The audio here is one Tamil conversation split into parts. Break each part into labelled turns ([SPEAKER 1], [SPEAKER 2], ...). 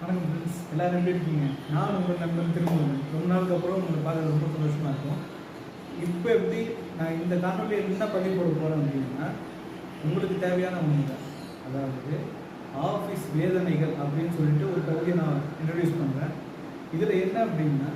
[SPEAKER 1] வணக்கம் ஃப்ரெண்ட்ஸ், எல்லோரும் எப்படி இருக்கீங்க? நான் உங்கள் நண்பன் திரும்புவேன். ரொம்ப நாளுக்கு அப்புறம் உங்களை பார்க்க ரொம்ப சந்தோஷமாக இருக்கும். இப்போ எப்படி நான் இந்த காணொலியில் என்ன பதிவு போட போகிறேன் அப்படின்னா, உங்களுக்கு தேவையான ஒன்று தான். அதாவது ஆஃபீஸ் வேதனைகள் அப்படின்னு சொல்லிட்டு ஒரு பகுதியை நான் இன்ட்ரடியூஸ் பண்ணுறேன். இதில் என்ன அப்படின்னா,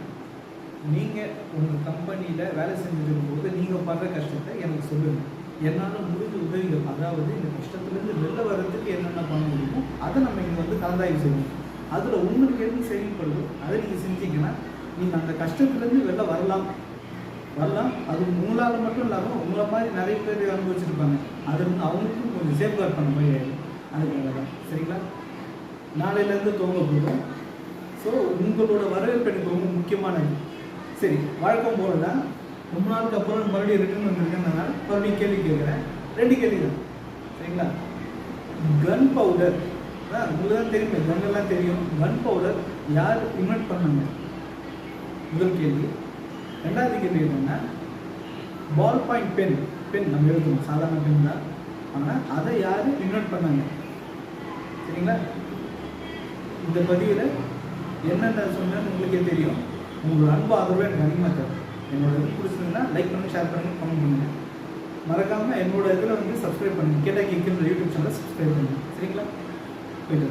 [SPEAKER 1] நீங்கள் உங்கள் கம்பெனியில் வேலை செஞ்சுட்டு இருக்கும்போது நீங்கள் படுற கஷ்டத்தை எனக்கு சொல்லுங்கள். என்னால் முடிஞ்ச உதவிகள், அதாவது இந்த கஷ்டத்துலேருந்து வெளில வர்றதுக்கு என்னென்ன பண்ண முடியுமோ அதை நம்ம இங்கே வந்து கலந்தாய்வு செய்வோம். அதில் உங்களுக்கு எது செயல்படுதோ அதை நீங்கள் செஞ்சீங்கன்னா நீங்கள் அந்த கஷ்டத்துலேருந்து வெளில வரலாம். அது உங்களால் மட்டும் இல்லாமல் உங்களை மாதிரி நிறைய பேர் அனுபவிச்சிருப்பாங்க. அது வந்து அவங்களுக்கும் கொஞ்சம் சேஃப்கார்ட் பண்ண மாதிரி ஆகிடும். அதுக்காக தான். சரிங்களா? நாளையிலேருந்து துவங்க போதும். ஸோ உங்களோட வரவேற்பு எனக்கு ரொம்ப முக்கியமானது. சரி, வழக்கம் போல தான் ரொம்ப நாளுக்கு அப்புறம் மறுபடியும் ரிட்டர்ன் வந்துருக்கேன்னால மறுபடியும் கேள்வி கேட்குறேன். 2 கேள்வி தான். சரிங்களா? கன் பவுடர் உங்களுக்கு தான் தெரியுமே, கன்னெல்லாம் தெரியும். கன் பவுடர் யார் இன்வென்ட் பண்ணாங்க? முதல் கேள்வி. 2வது கேள்வி என்னன்னா, பால் பாயிண்ட் பென் நம்ம எழுதணும், சாதாரண பென் தான். ஆனால் அதை யார் இன்வென்ட் பண்ணாங்க? சரிங்களா? இந்த பதிவில் என்னென்ன சொன்னேன்னு உங்களுக்கே தெரியும். உங்களோட அன்பு ஆதரவு எனக்கு அதிகமாக தரும். என்னோட இது பிடிச்சிருந்ததுன்னா லைக் பண்ணுங்கள், ஷேர் பண்ணுங்கள், கமெண்ட் பண்ணுங்கள். மறக்காமல் என்னோட இதில் வந்து சப்ஸ்கிரைப் பண்ணுங்கள். கேட்டால் கேட்குற யூடியூப் சேனலை சப்ஸ்கிரைப் பண்ணுங்கள். சரிங்களா? போயிட்டு